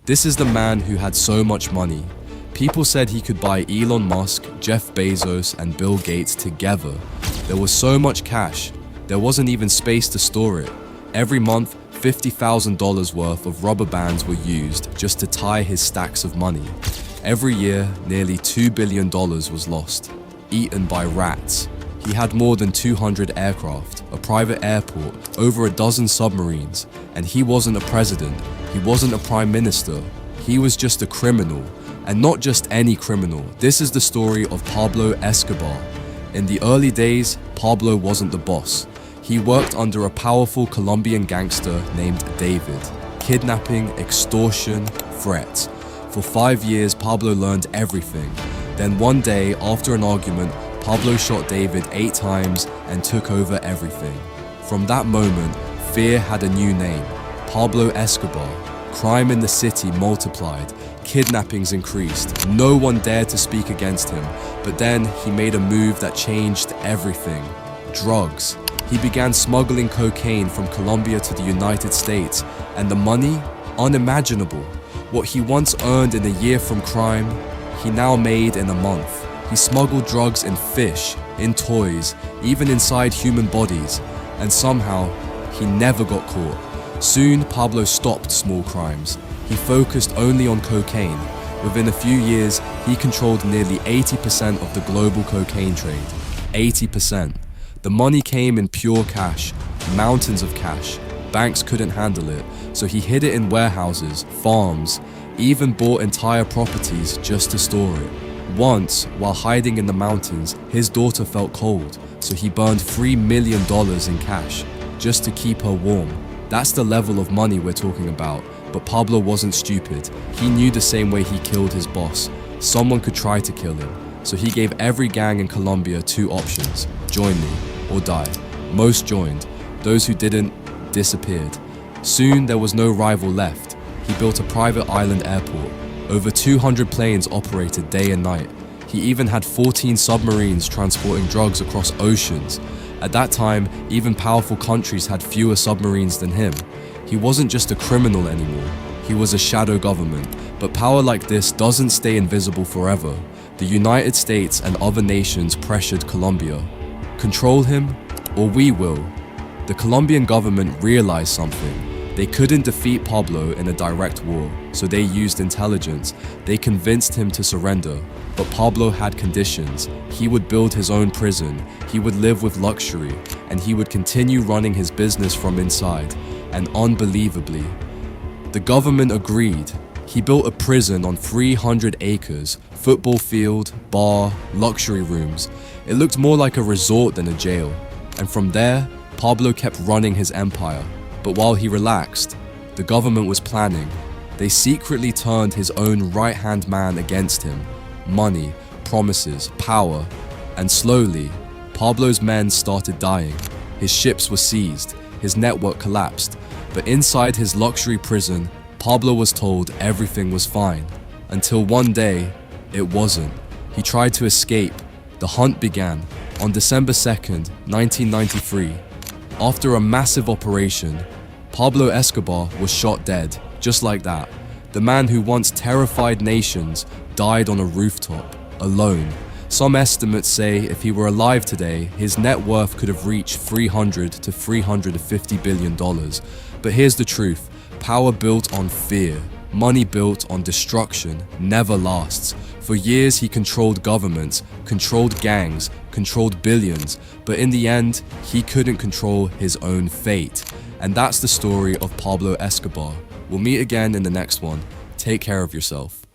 This is the man who had so much money. People said he could buy Elon Musk, Jeff Bezos, and Bill Gates together. There was so much cash, there wasn't even space to store it. Every month, $50,000 worth of rubber bands were used just to tie his stacks of money. Every year, nearly $2 billion was lost, eaten by rats. He had more than 200 aircraft, a private airport, over a dozen submarines, and he wasn't a president, he wasn't a prime minister, he was just a criminal, and not just any criminal. This is the story of Pablo Escobar. In the early days, Pablo wasn't the boss. He worked under a powerful Colombian gangster named David. Kidnapping, extortion, threats. For 5 years, Pablo learned everything. Then one day, after an argument, Pablo shot David 8 times and took over everything. From that moment, fear had a new name, Pablo Escobar. Crime in the city multiplied, kidnappings increased, no one dared to speak against him, but then he made a move that changed everything. Drugs. He began smuggling cocaine from Colombia to the United States, and the money? Unimaginable. What he once earned in a year from crime, he now made in a month. He smuggled drugs in fish, in toys, even inside human bodies, and somehow, he never got caught. Soon, Pablo stopped small crimes. He focused only on cocaine. Within a few years, he controlled nearly 80% of the global cocaine trade. 80%. The money came in pure cash, mountains of cash. Banks couldn't handle it, so he hid it in warehouses, farms, even bought entire properties just to store it. Once, while hiding in the mountains, his daughter felt cold, so he burned $3 million in cash, just to keep her warm. That's the level of money we're talking about, but Pablo wasn't stupid. He knew the same way he killed his boss. Someone could try to kill him, so he gave every gang in Colombia 2 options: join me or die. Most joined. Those who didn't, disappeared. Soon there was no rival left. He built a private island airport. Over 200 planes operated day and night. He even had 14 submarines transporting drugs across oceans. At that time, even powerful countries had fewer submarines than him. He wasn't just a criminal anymore. He was a shadow government. But power like this doesn't stay invisible forever. The United States and other nations pressured Colombia. Control him, or we will. The Colombian government realized something. They couldn't defeat Pablo in a direct war, so they used intelligence. They convinced him to surrender. But Pablo had conditions. He would build his own prison, he would live with luxury, and he would continue running his business from inside. And unbelievably, the government agreed. He built a prison on 300 acres, football field, bar, luxury rooms. It looked more like a resort than a jail. And from there, Pablo kept running his empire. But while he relaxed, the government was planning. They secretly turned his own right-hand man against him. Money, promises, power, and slowly, Pablo's men started dying. His ships were seized, his network collapsed, but inside his luxury prison, Pablo was told everything was fine. Until one day, it wasn't. He tried to escape. The hunt began on December 2nd, 1993. After a massive operation, Pablo Escobar was shot dead, just like that. The man who once terrified nations died on a rooftop, alone. Some estimates say if he were alive today, his net worth could have reached $300 to $350 billion. But here's the truth, power built on fear, money built on destruction never lasts. For years he controlled governments, controlled gangs, controlled billions, but in the end, he couldn't control his own fate. And that's the story of Pablo Escobar. We'll meet again in the next one. Take care of yourself.